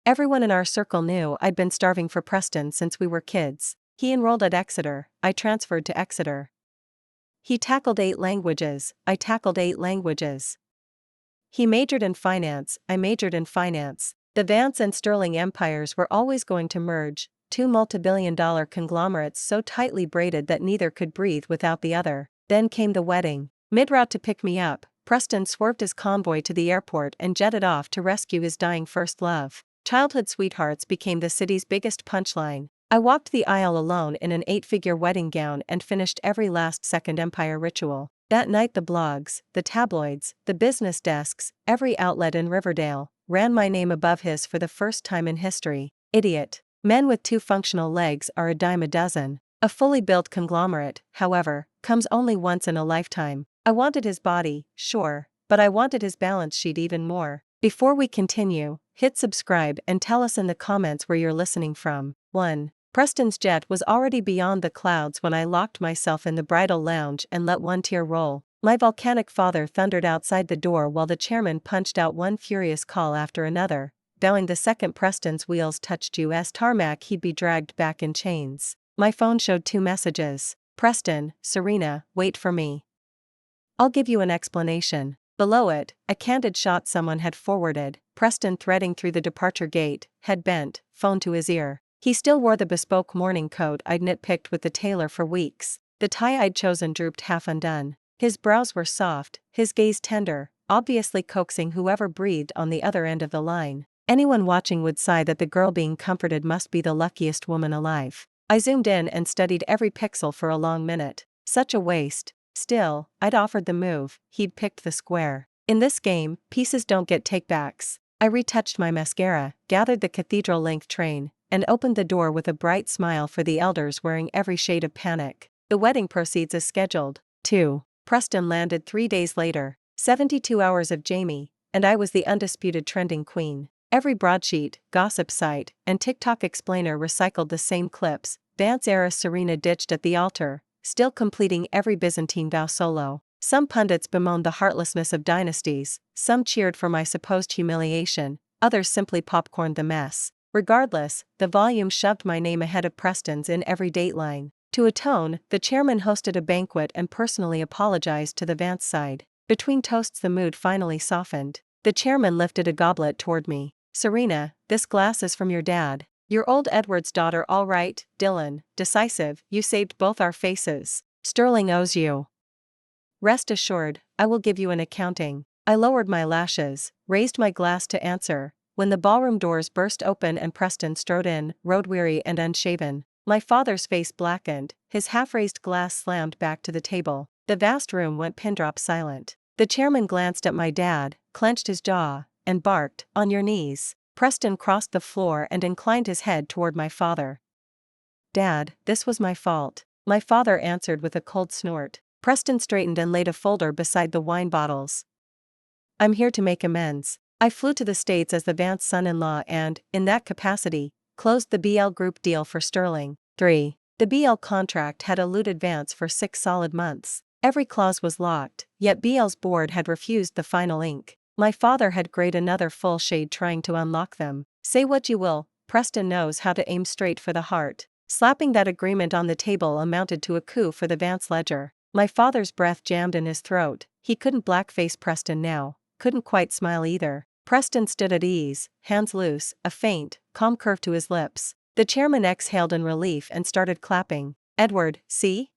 Everyone in our circle knew I'd been starving for Preston since we were kids. He enrolled at Exeter, I transferred to Exeter. He tackled 8 languages, I tackled 8 languages. He majored in finance, I majored in finance. The Vance and Sterling empires were always going to merge, 2 multi-billion-dollar conglomerates so tightly braided that neither could breathe without the other. Then came the wedding. Mid-route to pick me up, Preston swerved his convoy to the airport and jetted off to rescue his dying first love. Childhood sweethearts became the city's biggest punchline. I walked the aisle alone in an 8-figure wedding gown and finished every last second empire ritual. That night the blogs, the tabloids, the business desks, every outlet in Riverdale, ran my name above his for the first time in history. Idiot. Men with 2 functional legs are a dime a dozen. A fully built conglomerate, however, comes only once in a lifetime. I wanted his body, sure, but I wanted his balance sheet even more. Before we continue, hit subscribe and tell us in the comments where you're listening from. 1. Preston's jet was already beyond the clouds when I locked myself in the bridal lounge and let one tear roll. My volcanic father thundered outside the door while the chairman punched out one furious call after another, vowing the second Preston's wheels touched US tarmac he'd be dragged back in chains. My phone showed 2 messages. Preston, Serena, wait for me. I'll give you an explanation. Below it, a candid shot someone had forwarded, Preston threading through the departure gate, head bent, phone to his ear. He still wore the bespoke morning coat I'd nitpicked with the tailor for weeks. The tie I'd chosen drooped half undone. His brows were soft, his gaze tender, obviously coaxing whoever breathed on the other end of the line. Anyone watching would sigh that the girl being comforted must be the luckiest woman alive. I zoomed in and studied every pixel for a long minute. Such a waste. Still, I'd offered the move, he'd picked the square. In this game, pieces don't get takebacks. I retouched my mascara, gathered the cathedral-length train, and opened the door with a bright smile for the elders wearing every shade of panic. The wedding proceeds as scheduled. 2. Preston landed 3 days later. 72 hours of Jamie, and I was the undisputed trending queen. Every broadsheet, gossip site, and TikTok explainer recycled the same clips. Vance-era Serena ditched at the altar, still completing every Byzantine vow solo. Some pundits bemoaned the heartlessness of dynasties, some cheered for my supposed humiliation, others simply popcorned the mess. Regardless, the volume shoved my name ahead of Preston's in every dateline. To atone, the chairman hosted a banquet and personally apologized to the Vance side. Between toasts the mood finally softened. The chairman lifted a goblet toward me. Serena, this glass is from your dad. Your old Edward's daughter all right, Dylan, decisive, you saved both our faces. Sterling owes you. Rest assured, I will give you an accounting. I lowered my lashes, raised my glass to answer, when the ballroom doors burst open and Preston strode in, road-weary and unshaven. My father's face blackened, his half-raised glass slammed back to the table. The vast room went pin-drop silent. The chairman glanced at my dad, clenched his jaw, and barked, "On your knees." Preston crossed the floor and inclined his head toward my father. "Dad, this was my fault," my father answered with a cold snort. Preston straightened and laid a folder beside the wine bottles. "I'm here to make amends. I flew to the States as the Vance son-in-law and, in that capacity, closed the BL Group deal for Sterling. 3. The BL contract had eluded Vance for 6 solid months. Every clause was locked, yet BL's board had refused the final ink. My father had grayed another full shade trying to unlock them. Say what you will, Preston knows how to aim straight for the heart. Slapping that agreement on the table amounted to a coup for the Vance ledger. My father's breath jammed in his throat. He couldn't blackface Preston now, couldn't quite smile either. Preston stood at ease, hands loose, a faint, calm curve to his lips. The chairman exhaled in relief and started clapping. "Edward, see?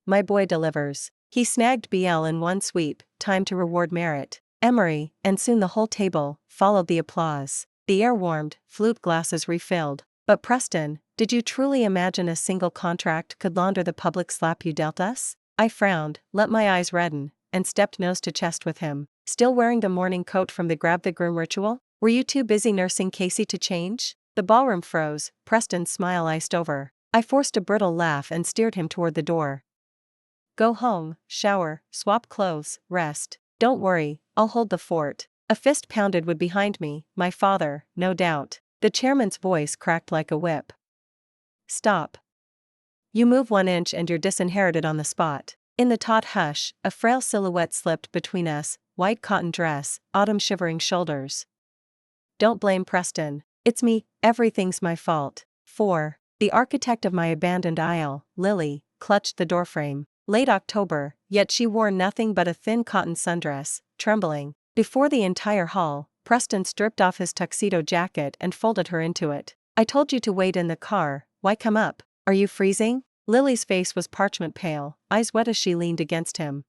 My boy delivers." He snagged BL in one sweep, time to reward merit. Emery, and soon the whole table, followed the applause. The air warmed, flute glasses refilled. "But Preston, did you truly imagine a single contract could launder the public slap you dealt us?" I frowned, let my eyes redden, and stepped nose to chest with him. "Still wearing the morning coat from the grab the groom ritual? Were you too busy nursing Casey to change?" The ballroom froze, Preston's smile iced over. I forced a brittle laugh and steered him toward the door. "Go home, shower, swap clothes, rest. Don't worry, I'll hold the fort." A fist pounded wood behind me, my father, no doubt. The chairman's voice cracked like a whip. "Stop. You move 1 inch and you're disinherited on the spot." In the taut hush, a frail silhouette slipped between us, white cotton dress, autumn shivering shoulders. "Don't blame Preston. It's me, everything's my fault. 4. The architect of my abandoned isle, Lily, clutched the doorframe. Late October, yet she wore nothing but a thin cotton sundress, trembling. Before the entire hall, Preston stripped off his tuxedo jacket and folded her into it. I told you to wait in the car, why come up? Are you freezing? Lily's face was parchment pale, eyes wet as she leaned against him.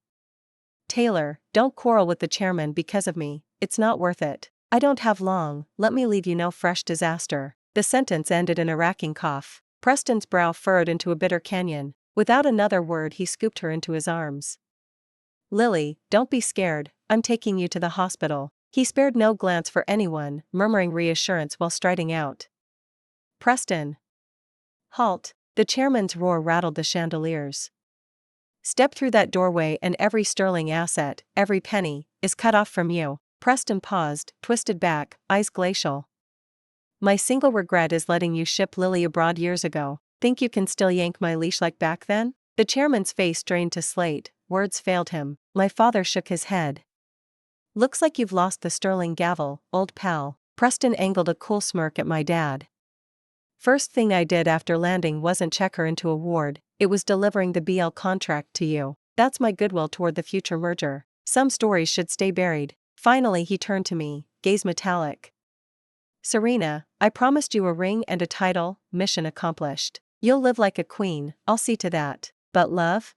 Taylor, don't quarrel with the chairman because of me, it's not worth it. I don't have long, let me leave you no fresh disaster. The sentence ended in a racking cough. Preston's brow furrowed into a bitter canyon. Without another word he scooped her into his arms. Lily, don't be scared, I'm taking you to the hospital. He spared no glance for anyone, murmuring reassurance while striding out. Preston. Halt. The chairman's roar rattled the chandeliers. Step through that doorway and every sterling asset, every penny, is cut off from you. Preston paused, twisted back, eyes glacial. My single regret is letting you ship Lily abroad years ago. Think you can still yank my leash like back then? The chairman's face drained to slate, words failed him. My father shook his head. Looks like you've lost the sterling gavel, old pal. Preston angled a cool smirk at my dad. First thing I did after landing wasn't check her into a ward, it was delivering the BL contract to you. That's my goodwill toward the future merger. Some stories should stay buried. Finally he turned to me, gaze metallic. Serena, I promised you a ring and a title, mission accomplished. You'll live like a queen, I'll see to that. But love?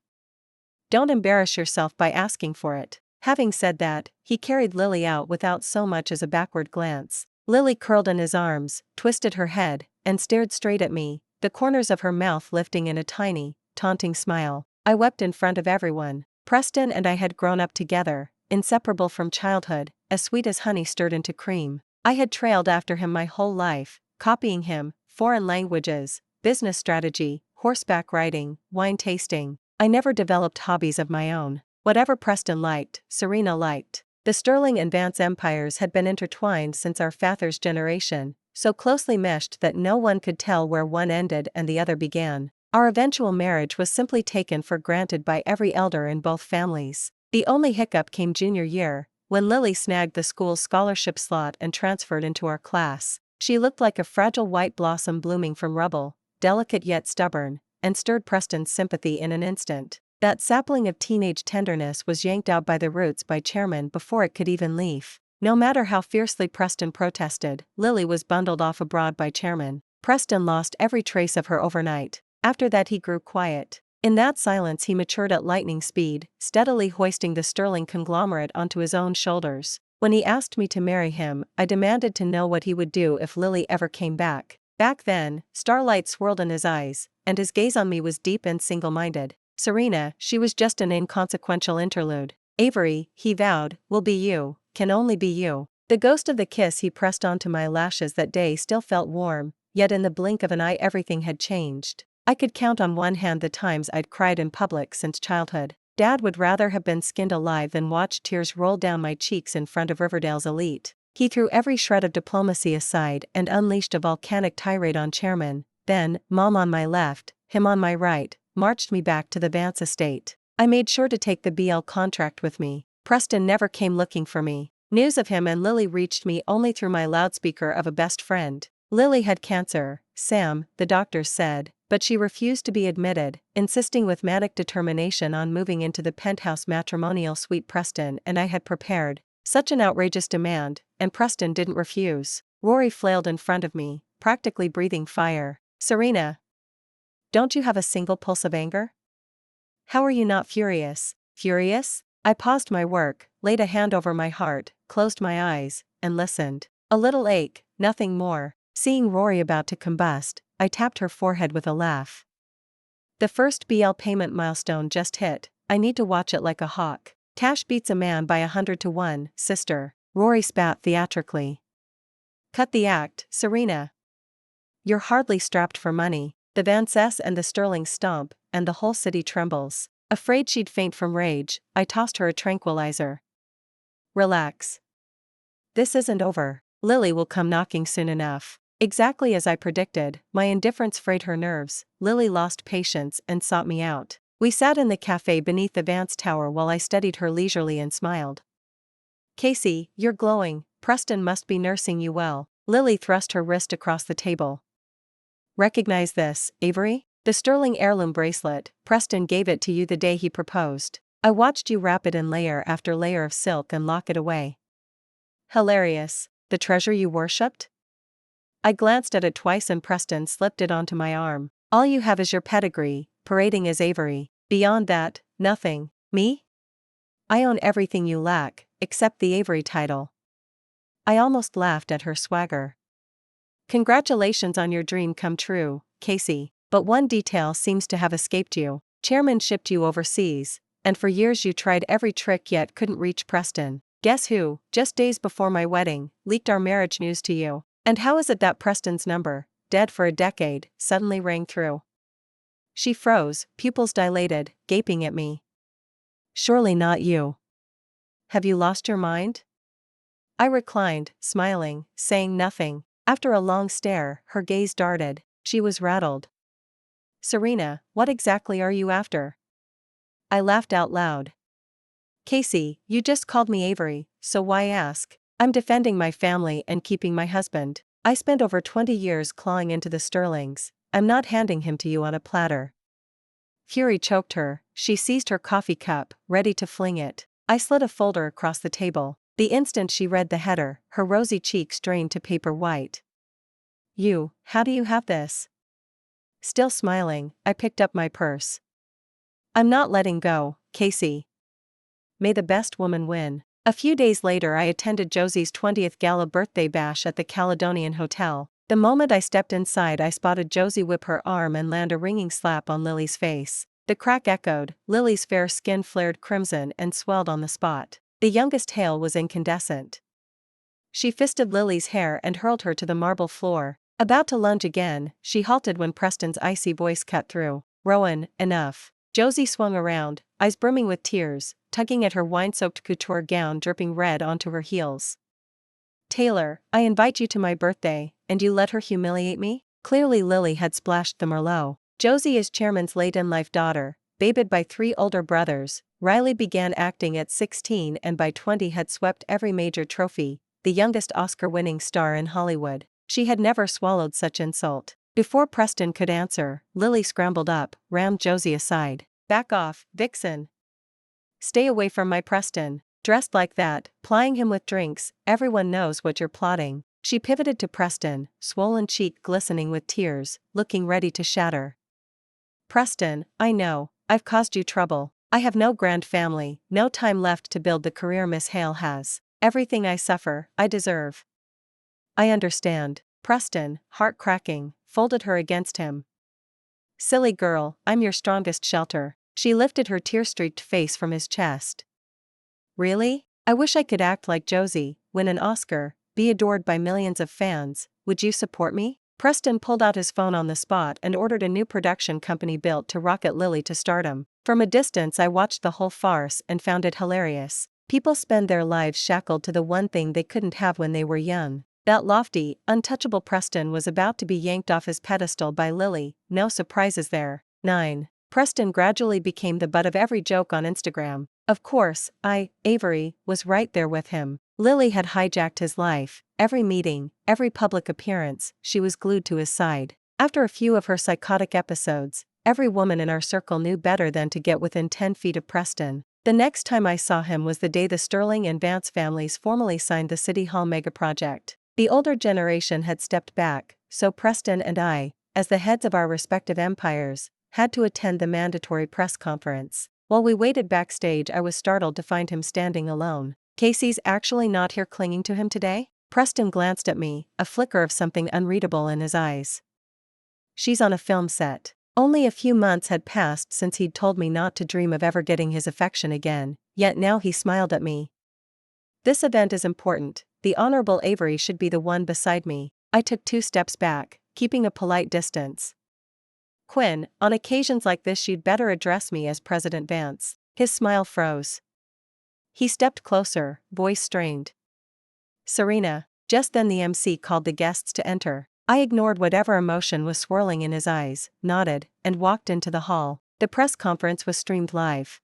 Don't embarrass yourself by asking for it. Having said that, he carried Lily out without so much as a backward glance. Lily curled in his arms, twisted her head, and stared straight at me, the corners of her mouth lifting in a tiny, taunting smile. I wept in front of everyone. Preston and I had grown up together, inseparable from childhood, as sweet as honey stirred into cream. I had trailed after him my whole life, copying him, foreign languages, business strategy, horseback riding, wine tasting. I never developed hobbies of my own. Whatever Preston liked, Serena liked. The Sterling and Vance empires had been intertwined since our father's generation, so closely meshed that no one could tell where one ended and the other began. Our eventual marriage was simply taken for granted by every elder in both families. The only hiccup came junior year, when Lily snagged the school's scholarship slot and transferred into our class. She looked like a fragile white blossom blooming from rubble, delicate yet stubborn, and stirred Preston's sympathy in an instant. That sapling of teenage tenderness was yanked out by the roots by chairman before it could even leaf. No matter how fiercely Preston protested, Lily was bundled off abroad by chairman. Preston lost every trace of her overnight. After that he grew quiet. In that silence he matured at lightning speed, steadily hoisting the sterling conglomerate onto his own shoulders. When he asked me to marry him, I demanded to know what he would do if Lily ever came back. Back then, starlight swirled in his eyes, and his gaze on me was deep and single-minded. Serena, she was just an inconsequential interlude. Avery, he vowed, will be you, can only be you. The ghost of the kiss he pressed onto my lashes that day still felt warm, yet in the blink of an eye everything had changed. I could count on one hand the times I'd cried in public since childhood. Dad would rather have been skinned alive than watch tears roll down my cheeks in front of Riverdale's elite. He threw every shred of diplomacy aside and unleashed a volcanic tirade on chairman. Then, Mom on my left, him on my right, marched me back to the Vance estate. I made sure to take the BL contract with me. Preston never came looking for me. News of him and Lily reached me only through my loudspeaker of a best friend. Lily had cancer, Sam, the doctors said, but she refused to be admitted, insisting with manic determination on moving into the penthouse matrimonial suite Preston and I had prepared. Such an outrageous demand, and Preston didn't refuse. Rory flailed in front of me, practically breathing fire. Serena, don't you have a single pulse of anger? How are you not furious? Furious? I paused my work, laid a hand over my heart, closed my eyes, and listened. A little ache, nothing more. Seeing Rory about to combust, I tapped her forehead with a laugh. The first BL payment milestone just hit, I need to watch it like a hawk. Cash beats a man by 100 to 1, sister. Rory spat theatrically. Cut the act, Serena. You're hardly strapped for money. The Vances and the Sterling stomp, and the whole city trembles. Afraid she'd faint from rage, I tossed her a tranquilizer. Relax. This isn't over. Lily will come knocking soon enough. Exactly as I predicted, my indifference frayed her nerves. Lily lost patience and sought me out. We sat in the cafe beneath the Vance Tower while I studied her leisurely and smiled. Casey, you're glowing. Preston must be nursing you well. Lily thrust her wrist across the table. Recognize this, Avery? The sterling heirloom bracelet. Preston gave it to you the day he proposed. I watched you wrap it in layer after layer of silk and lock it away. Hilarious. The treasure you worshipped? I glanced at it twice and Preston slipped it onto my arm. All you have is your pedigree, parading as Avery. Beyond that, nothing. Me? I own everything you lack, except the Avery title. I almost laughed at her swagger. Congratulations on your dream come true, Casey, but one detail seems to have escaped you. Chairman shipped you overseas, and for years you tried every trick yet couldn't reach Preston. Guess who, just days before my wedding, leaked our marriage news to you? And how is it that Preston's number, dead for a decade, suddenly rang through? She froze, pupils dilated, gaping at me. Surely not you. Have you lost your mind? I reclined, smiling, saying nothing. After a long stare, her gaze darted. She was rattled. Serena, what exactly are you after? I laughed out loud. Casey, you just called me Avery, so why ask? I'm defending my family and keeping my husband. I spent over 20 years clawing into the sterlings. I'm not handing him to you on a platter. Fury choked her. She seized her coffee cup, ready to fling it. I slid a folder across the table. The instant she read the header, her rosy cheeks drained to paper white. How do you have this? Still smiling, I picked up my purse. I'm not letting go, Casey. May the best woman win. A few days later I attended Josie's 20th gala birthday bash at the Caledonian Hotel. The moment I stepped inside I spotted Josie whip her arm and land a ringing slap on Lily's face. The crack echoed, Lily's fair skin flared crimson and swelled on the spot. The youngest Hale was incandescent. She fisted Lily's hair and hurled her to the marble floor. About to lunge again, she halted when Preston's icy voice cut through. Rowan, enough. Josie swung around, eyes brimming with tears, tugging at her wine-soaked couture gown dripping red onto her heels. Taylor, I invite you to my birthday, and you let her humiliate me? Clearly Lily had splashed the Merlot. Josie is Chairman's late-in-life daughter, babied by 3 older brothers. Riley began acting at 16 and by 20 had swept every major trophy, the youngest Oscar-winning star in Hollywood. She had never swallowed such insult. Before Preston could answer, Lily scrambled up, rammed Josie aside. Back off, vixen. Stay away from my Preston. Dressed like that, plying him with drinks, everyone knows what you're plotting. She pivoted to Preston, swollen cheek glistening with tears, looking ready to shatter. Preston, I know, I've caused you trouble. I have no grand family, no time left to build the career Miss Hale has. Everything I suffer, I deserve. I understand. Preston, heart cracking, folded her against him. Silly girl, I'm your strongest shelter. She lifted her tear-streaked face from his chest. Really? I wish I could act like Josie, win an Oscar, be adored by millions of fans. Would you support me? Preston pulled out his phone on the spot and ordered a new production company built to rocket Lily to stardom. From a distance I watched the whole farce and found it hilarious. People spend their lives shackled to the one thing they couldn't have when they were young. That lofty, untouchable Preston was about to be yanked off his pedestal by Lily. No surprises there. 9. Preston gradually became the butt of every joke on Instagram. Of course, Avery, was right there with him. Lily had hijacked his life. Every meeting, every public appearance, she was glued to his side. After a few of her psychotic episodes, every woman in our circle knew better than to get within 10 feet of Preston. The next time I saw him was the day the Sterling and Vance families formally signed the City Hall megaproject. The older generation had stepped back, so Preston and I, as the heads of our respective empires, had to attend the mandatory press conference. While we waited backstage I was startled to find him standing alone. Casey's actually not here clinging to him today? Preston glanced at me, a flicker of something unreadable in his eyes. She's on a film set. Only a few months had passed since he'd told me not to dream of ever getting his affection again, yet now he smiled at me. This event is important. The Honorable Avery should be the one beside me. I took 2 steps back, keeping a polite distance. Quinn, on occasions like this you'd better address me as President Vance. His smile froze. He stepped closer, voice strained. Serena. Just then the MC called the guests to enter. I ignored whatever emotion was swirling in his eyes, nodded, and walked into the hall. The press conference was streamed live.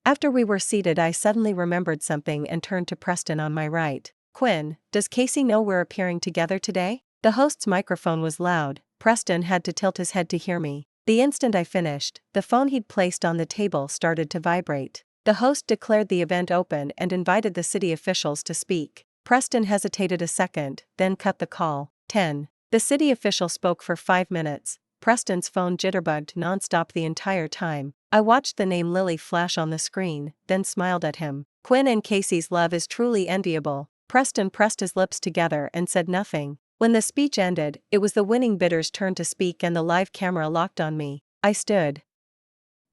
After we were seated I suddenly remembered something and turned to Preston on my right. Quinn, does Casey know we're appearing together today? The host's microphone was loud. Preston had to tilt his head to hear me. The instant I finished, the phone he'd placed on the table started to vibrate. The host declared the event open and invited the city officials to speak. Preston hesitated a second, then cut the call. 10. The city official spoke for 5 minutes. Preston's phone jitterbugged nonstop the entire time. I watched the name Lily flash on the screen, then smiled at him. Quinn and Casey's love is truly enviable. Preston pressed his lips together and said nothing. When the speech ended, it was the winning bidder's turn to speak and the live camera locked on me. I stood.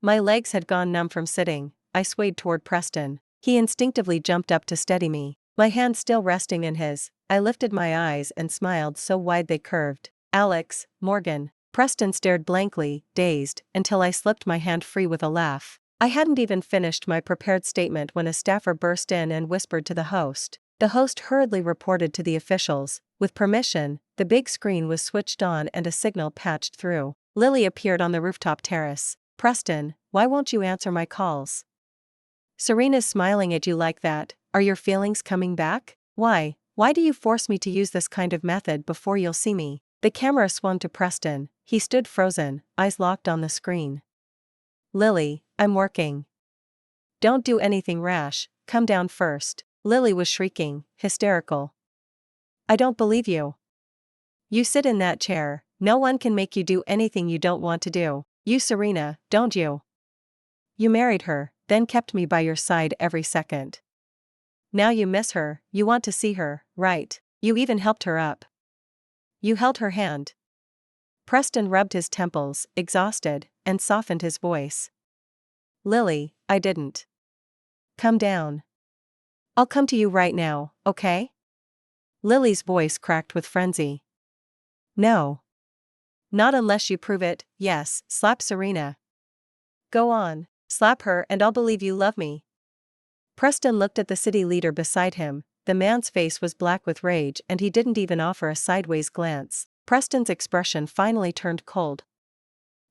My legs had gone numb from sitting. I swayed toward Preston. He instinctively jumped up to steady me. My hand still resting in his, I lifted my eyes and smiled so wide they curved. Alex, Morgan. Preston stared blankly, dazed, until I slipped my hand free with a laugh. I hadn't even finished my prepared statement when a staffer burst in and whispered to the host. The host hurriedly reported to the officials. With permission, the big screen was switched on and a signal patched through. Lily appeared on the rooftop terrace. Preston, why won't you answer my calls? Serena's smiling at you like that. Are your feelings coming back? Why? Why do you force me to use this kind of method before you'll see me? The camera swung to Preston. He stood frozen, eyes locked on the screen. Lily, I'm working. Don't do anything rash, come down first. Lily was shrieking, hysterical. I don't believe you. You sit in that chair, no one can make you do anything you don't want to do. You Serena, don't you? You married her, then kept me by your side every second. Now you miss her, you want to see her, right? You even helped her up. You held her hand. Preston rubbed his temples, exhausted, and softened his voice. Lily, I didn't. Come down. I'll come to you right now, okay? Lily's voice cracked with frenzy. No. Not unless you prove it. Yes, slap Serena. Go on, slap her and I'll believe you love me. Preston looked at the city leader beside him. The man's face was black with rage and he didn't even offer a sideways glance. Preston's expression finally turned cold.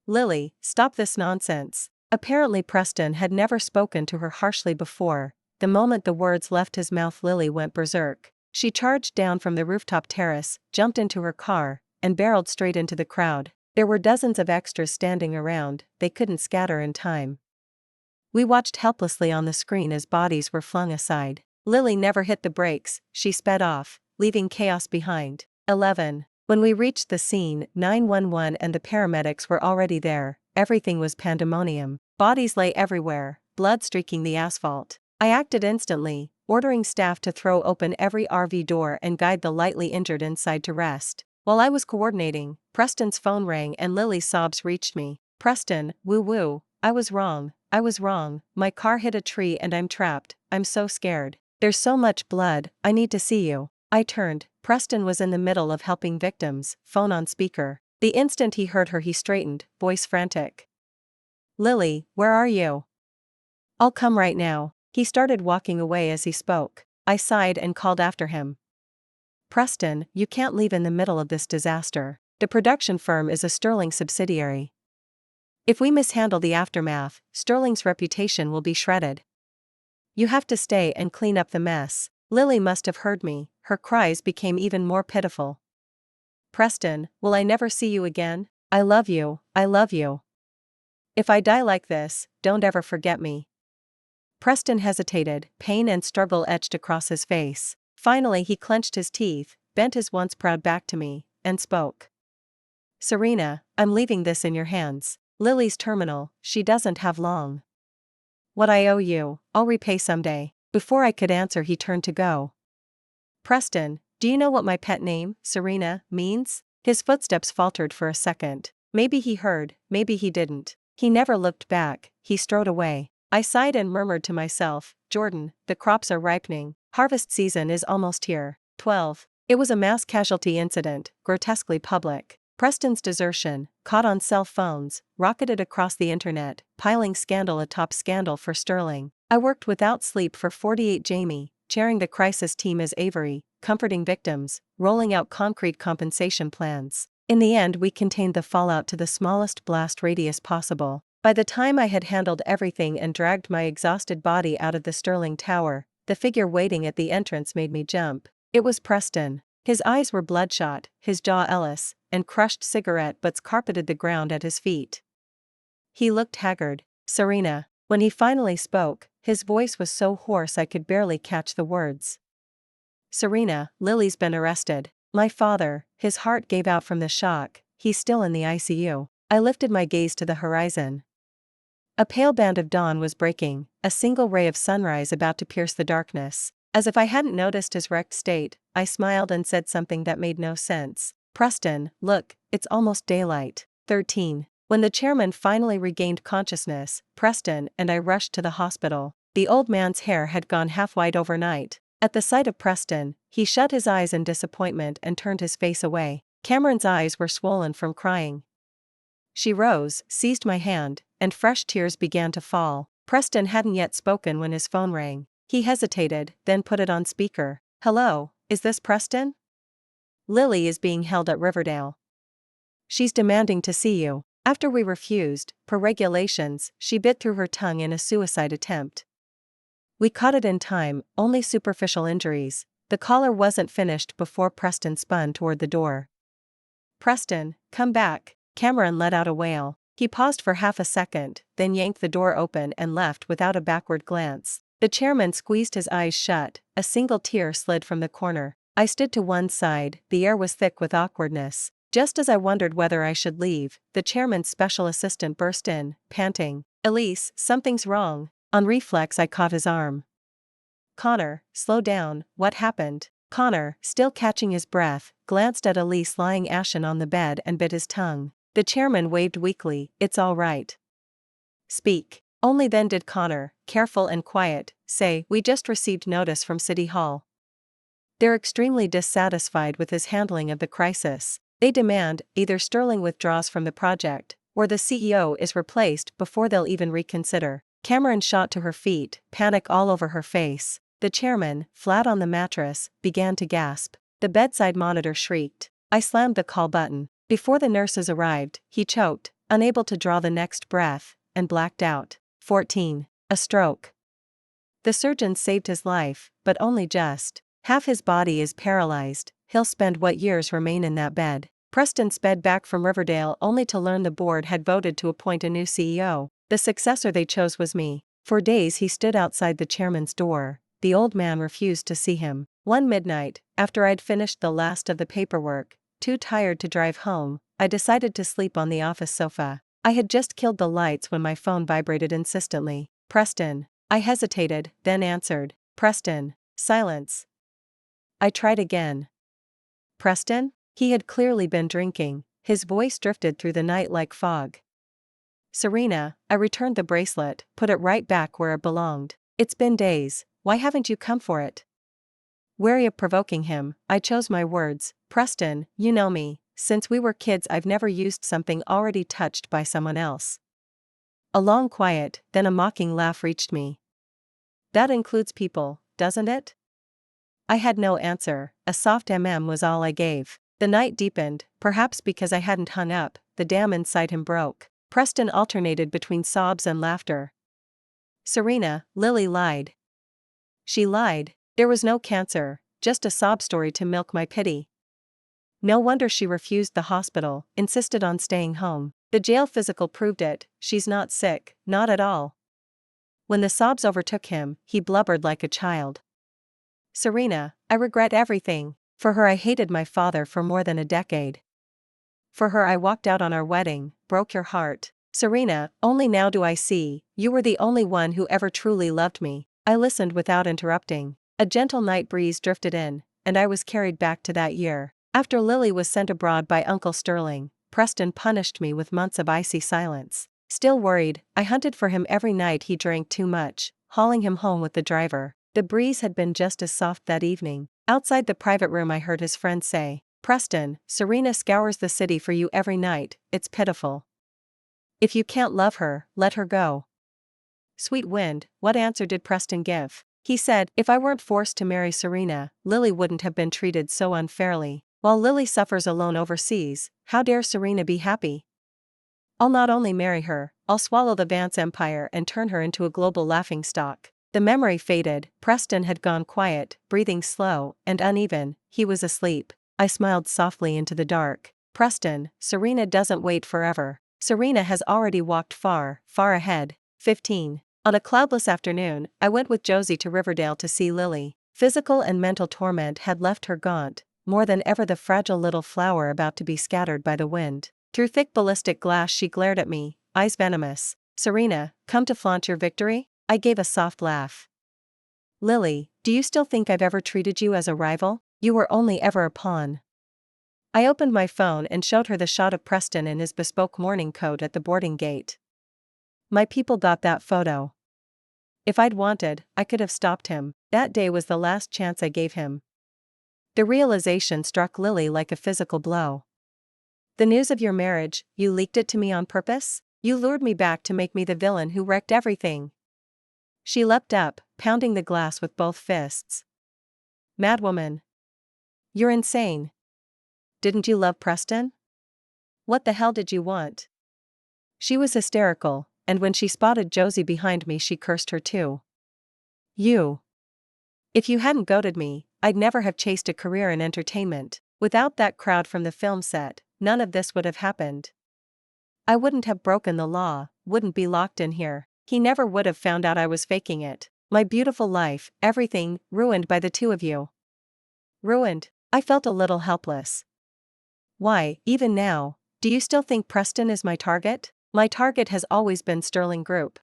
Lily, stop this nonsense. Apparently Preston had never spoken to her harshly before. The moment the words left his mouth, Lily went berserk. She charged down from the rooftop terrace, jumped into her car, and barreled straight into the crowd. There were dozens of extras standing around, they couldn't scatter in time. We watched helplessly on the screen as bodies were flung aside. Lily never hit the brakes, she sped off, leaving chaos behind. 11. When we reached the scene, 911 and the paramedics were already there. Everything was pandemonium. Bodies lay everywhere, blood streaking the asphalt. I acted instantly, ordering staff to throw open every RV door and guide the lightly injured inside to rest. While I was coordinating, Preston's phone rang and Lily's sobs reached me. Preston, woo-woo, I was wrong, my car hit a tree and I'm trapped, I'm so scared. There's so much blood, I need to see you. I turned, Preston was in the middle of helping victims, phone on speaker. The instant he heard her he straightened, voice frantic. Lily, where are you? I'll come right now. He started walking away as he spoke. I sighed and called after him. Preston, you can't leave in the middle of this disaster. The production firm is a Sterling subsidiary. If we mishandle the aftermath, Sterling's reputation will be shredded. You have to stay and clean up the mess. Lily must have heard me, her cries became even more pitiful. Preston, will I never see you again? I love you, I love you. If I die like this, don't ever forget me. Preston hesitated, pain and struggle etched across his face. Finally he clenched his teeth, bent his once proud back to me, and spoke. Serena, I'm leaving this in your hands. Lily's terminal, she doesn't have long. What I owe you, I'll repay someday. Before I could answer he turned to go. Preston, do you know what my pet name, Serena, means? His footsteps faltered for a second. Maybe he heard, maybe he didn't. He never looked back, he strode away. I sighed and murmured to myself, Jordan, the crops are ripening, harvest season is almost here. 12. It was a mass casualty incident, grotesquely public. Preston's desertion, caught on cell phones, rocketed across the internet, piling scandal atop scandal for Sterling. I worked without sleep for 48 Jamie, chairing the crisis team as Avery, comforting victims, rolling out concrete compensation plans. In the end we contained the fallout to the smallest blast radius possible. By the time I had handled everything and dragged my exhausted body out of the Sterling Tower, the figure waiting at the entrance made me jump. It was Preston. His eyes were bloodshot, his jaw Ellis, and crushed cigarette butts carpeted the ground at his feet. He looked haggard. Serena. When he finally spoke, his voice was so hoarse I could barely catch the words. Serena, Lily's been arrested. My father, his heart gave out from the shock, he's still in the ICU. I lifted my gaze to the horizon. A pale band of dawn was breaking, a single ray of sunrise about to pierce the darkness. As if I hadn't noticed his wrecked state, I smiled and said something that made no sense. Preston, look, it's almost daylight. 13. When the chairman finally regained consciousness, Preston and I rushed to the hospital. The old man's hair had gone half white overnight. At the sight of Preston, he shut his eyes in disappointment and turned his face away. Cameron's eyes were swollen from crying. She rose, seized my hand, and fresh tears began to fall. Preston hadn't yet spoken when his phone rang. He hesitated, then put it on speaker. Hello, is this Preston? Lily is being held at Riverdale. She's demanding to see you. After we refused, per regulations, she bit through her tongue in a suicide attempt. We caught it in time, only superficial injuries. The caller wasn't finished before Preston spun toward the door. Preston, come back. Cameron let out a wail. He paused for half a second, then yanked the door open and left without a backward glance. The chairman squeezed his eyes shut, a single tear slid from the corner. I stood to one side, the air was thick with awkwardness. Just as I wondered whether I should leave, the chairman's special assistant burst in, panting. Elise, something's wrong. On reflex I caught his arm. Connor, slow down, what happened? Connor, still catching his breath, glanced at Elise lying ashen on the bed and bit his tongue. The chairman waved weakly, it's all right. Speak. Only then did Connor, careful and quiet, say, we just received notice from City Hall. They're extremely dissatisfied with his handling of the crisis. They demand, either Sterling withdraws from the project, or the CEO is replaced before they'll even reconsider. Cameron shot to her feet, panic all over her face. The chairman, flat on the mattress, began to gasp. The bedside monitor shrieked. I slammed the call button. Before the nurses arrived, he choked, unable to draw the next breath, and blacked out. 14. A stroke. The surgeon saved his life, but only just. Half his body is paralyzed. He'll spend what years remain in that bed. Preston sped back from Riverdale only to learn the board had voted to appoint a new CEO. The successor they chose was me. For days he stood outside the chairman's door. The old man refused to see him. One midnight, after I'd finished the last of the paperwork, too tired to drive home, I decided to sleep on the office sofa. I had just killed the lights when my phone vibrated insistently. Preston. I hesitated, then answered. Preston. Silence. I tried again. Preston? He had clearly been drinking. His voice drifted through the night like fog. Serena, I returned the bracelet, put it right back where it belonged. It's been days, why haven't you come for it? Wary of provoking him, I chose my words. Preston, you know me. Since we were kids I've never used something already touched by someone else. A long quiet, then a mocking laugh reached me. That includes people, doesn't it? I had no answer, a soft was all I gave. The night deepened, perhaps because I hadn't hung up, the dam inside him broke. Preston alternated between sobs and laughter. Serena, Lily lied. She lied. There was no cancer, just a sob story to milk my pity. No wonder she refused the hospital, insisted on staying home. The jail physical proved it, she's not sick, not at all. When the sobs overtook him, he blubbered like a child. Serena, I regret everything. For her I hated my father for more than a decade. For her I walked out on our wedding, broke your heart. Serena, only now do I see, you were the only one who ever truly loved me. I listened without interrupting. A gentle night breeze drifted in, and I was carried back to that year. After Lily was sent abroad by Uncle Sterling, Preston punished me with months of icy silence. Still worried, I hunted for him every night he drank too much, hauling him home with the driver. The breeze had been just as soft that evening. Outside the private room I heard his friend say, Preston, Serena scours the city for you every night, it's pitiful. If you can't love her, let her go. Sweet wind, what answer did Preston give? He said, if I weren't forced to marry Serena, Lily wouldn't have been treated so unfairly. While Lily suffers alone overseas, how dare Serena be happy? I'll not only marry her, I'll swallow the Vance empire and turn her into a global laughingstock. The memory faded. Preston had gone quiet, breathing slow and uneven. He was asleep. I smiled softly into the dark. Preston, Serena doesn't wait forever. Serena has already walked far, far ahead. 15. On a cloudless afternoon, I went with Josie to Riverdale to see Lily. Physical and mental torment had left her gaunt, more than ever the fragile little flower about to be scattered by the wind. Through thick ballistic glass she glared at me, eyes venomous. Serena, come to flaunt your victory? I gave a soft laugh. Lily, do you still think I've ever treated you as a rival? You were only ever a pawn. I opened my phone and showed her the shot of Preston in his bespoke morning coat at the boarding gate. My people got that photo. If I'd wanted, I could have stopped him. That day was the last chance I gave him. The realization struck Lily like a physical blow. The news of your marriage, you leaked it to me on purpose? You lured me back to make me the villain who wrecked everything. She leapt up, pounding the glass with both fists. Madwoman. You're insane. Didn't you love Preston? What the hell did you want? She was hysterical, and when she spotted Josie behind me she cursed her too. You. If you hadn't goaded me, I'd never have chased a career in entertainment. Without that crowd from the film set, none of this would have happened. I wouldn't have broken the law, wouldn't be locked in here. He never would have found out I was faking it. My beautiful life, everything, ruined by the two of you. Ruined. I felt a little helpless. Why, even now, do you still think Preston is my target? My target has always been Sterling Group.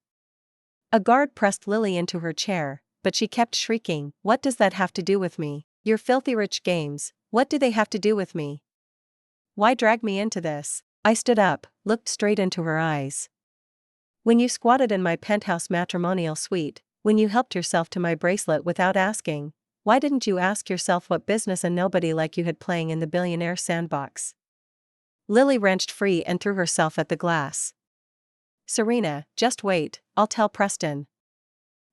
A guard pressed Lily into her chair, but she kept shrieking, what does that have to do with me? Your filthy rich games, what do they have to do with me? Why drag me into this? I stood up, looked straight into her eyes. When you squatted in my penthouse matrimonial suite, when you helped yourself to my bracelet without asking, why didn't you ask yourself what business a nobody like you had playing in the billionaire sandbox? Lily wrenched free and threw herself at the glass. Serena, just wait, I'll tell Preston.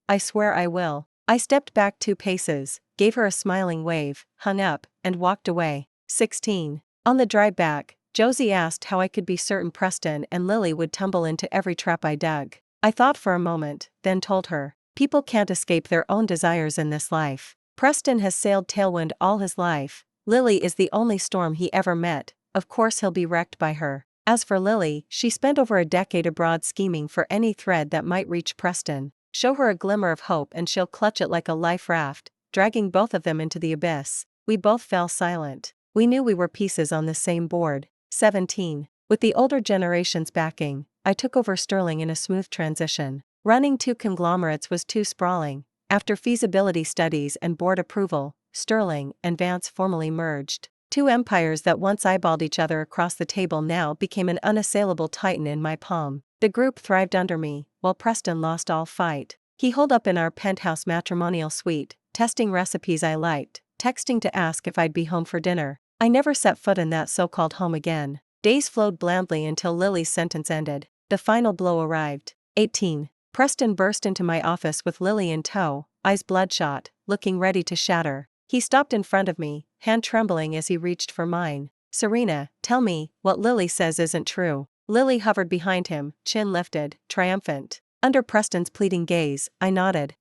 I swear I will. I stepped back 2 paces, gave her a smiling wave, hung up, and walked away. 16. On the drive back, Josie asked how I could be certain Preston and Lily would tumble into every trap I dug. I thought for a moment, then told her, people can't escape their own desires in this life. Preston has sailed tailwind all his life. Lily is the only storm he ever met, of course he'll be wrecked by her. As for Lily, she spent over a decade abroad scheming for any thread that might reach Preston. Show her a glimmer of hope and she'll clutch it like a life raft, dragging both of them into the abyss. We both fell silent. We knew we were pieces on the same board. 17. With the older generation's backing, I took over Sterling in a smooth transition. Running 2 conglomerates was too sprawling. After feasibility studies and board approval, Sterling and Vance formally merged. 2 empires that once eyeballed each other across the table now became an unassailable titan in my palm. The group thrived under me, while Preston lost all fight. He holed up in our penthouse matrimonial suite, testing recipes I liked, texting to ask if I'd be home for dinner. I never set foot in that so-called home again. Days flowed blandly until Lily's sentence ended. The final blow arrived. 18. Preston burst into my office with Lily in tow, eyes bloodshot, looking ready to shatter. He stopped in front of me, hand trembling as he reached for mine. Serena, tell me, what Lily says isn't true. Lily hovered behind him, chin lifted, triumphant. Under Preston's pleading gaze, I nodded.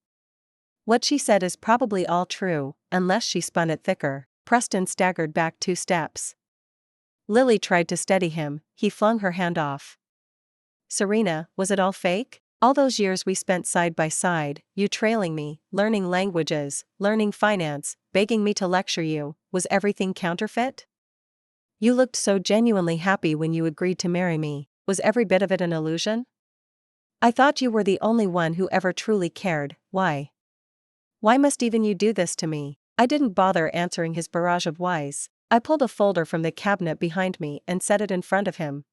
What she said is probably all true, unless she spun it thicker. Preston staggered back 2 steps. Lily tried to steady him, he flung her hand off. Serena, was it all fake? All those years we spent side by side, you trailing me, learning languages, learning finance, begging me to lecture you, was everything counterfeit? You looked so genuinely happy when you agreed to marry me, was every bit of it an illusion? I thought you were the only one who ever truly cared. Why? Why must even you do this to me? I didn't bother answering his barrage of whys. I pulled a folder from the cabinet behind me and set it in front of him.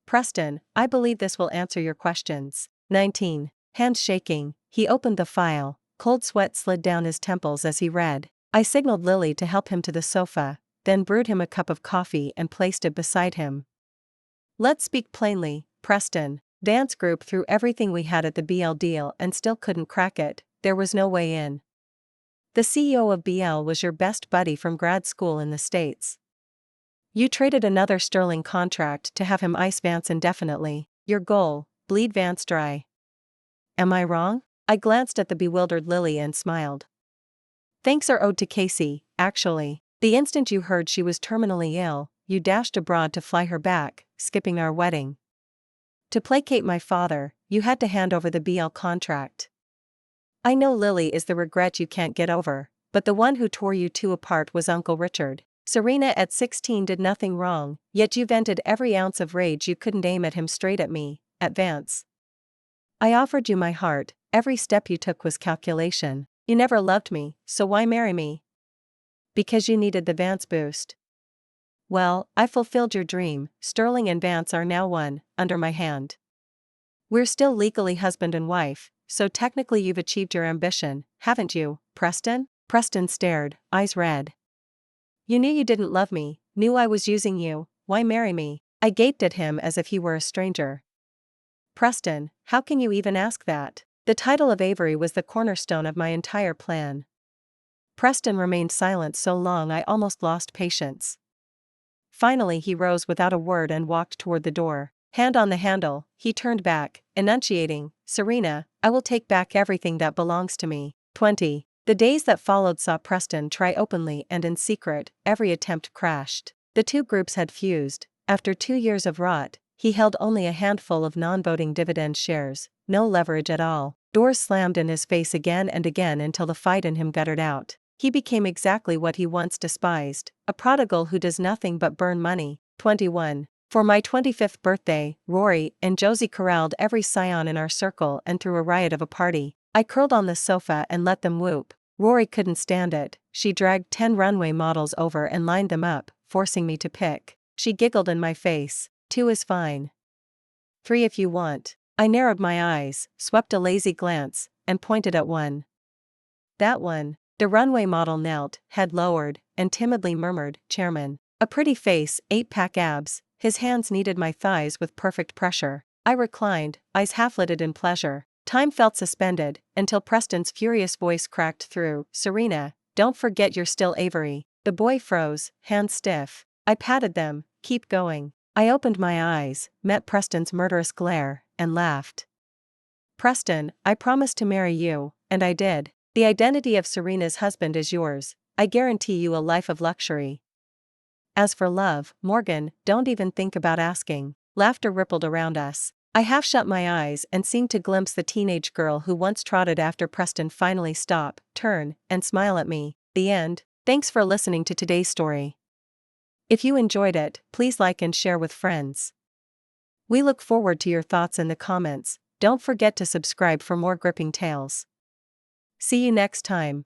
Preston, I believe this will answer your questions. 19. Hands shaking, he opened the file, cold sweat slid down his temples as he read. I signaled Lily to help him to the sofa, then brewed him a cup of coffee and placed it beside him. Let's speak plainly, Preston. Dance group threw everything we had at the BL deal and still couldn't crack it. There was no way in. The CEO of BL was your best buddy from grad school in the States. You traded another Sterling contract to have him ice Vance indefinitely. Your goal, bleed Vance dry. Am I wrong? I glanced at the bewildered Lily and smiled. Thanks are owed to Casey, actually. The instant you heard she was terminally ill, you dashed abroad to fly her back, skipping our wedding. To placate my father, you had to hand over the BL contract. I know Lily is the regret you can't get over, but the one who tore you two apart was Uncle Richard. Serena at 16 did nothing wrong, yet you vented every ounce of rage you couldn't aim at him straight at me, at Vance. I offered you my heart, every step you took was calculation. You never loved me, so why marry me? Because you needed the Vance boost. Well, I fulfilled your dream. Sterling and Vance are now one, under my hand. We're still legally husband and wife, so technically you've achieved your ambition, haven't you, Preston? Preston stared, eyes red. You knew you didn't love me, knew I was using you, why marry me? I gaped at him as if he were a stranger. Preston, how can you even ask that? The title of Avery was the cornerstone of my entire plan. Preston remained silent so long I almost lost patience. Finally he rose without a word and walked toward the door. Hand on the handle, he turned back, enunciating, Serena, I will take back everything that belongs to me. 20. The days that followed saw Preston try openly and in secret, every attempt crashed. The two groups had fused. After 2 years of rot, he held only a handful of non-voting dividend shares, no leverage at all. Doors slammed in his face again and again until the fight in him guttered out. He became exactly what he once despised, a prodigal who does nothing but burn money. 21. For my 25th birthday, Rory and Josie corralled every scion in our circle and threw a riot of a party. I curled on the sofa and let them whoop. Rory couldn't stand it. She dragged 10 runway models over and lined them up, forcing me to pick. She giggled in my face. 2 is fine. 3 if you want. I narrowed my eyes, swept a lazy glance, and pointed at one. That one. The runway model knelt, head lowered, and timidly murmured, Chairman. A pretty face, 8-pack abs, his hands kneaded my thighs with perfect pressure. I reclined, eyes half-lidded in pleasure. Time felt suspended, until Preston's furious voice cracked through, Serena, don't forget you're still Avery. The boy froze, hands stiff. I patted them, keep going. I opened my eyes, met Preston's murderous glare, and laughed. Preston, I promised to marry you, and I did. The identity of Serena's husband is yours. I guarantee you a life of luxury. As for love, Morgan, don't even think about asking. Laughter rippled around us. I half shut my eyes and seemed to glimpse the teenage girl who once trotted after Preston finally stop, turn, and smile at me. The end. Thanks for listening to today's story. If you enjoyed it, please like and share with friends. We look forward to your thoughts in the comments. Don't forget to subscribe for more gripping tales. See you next time.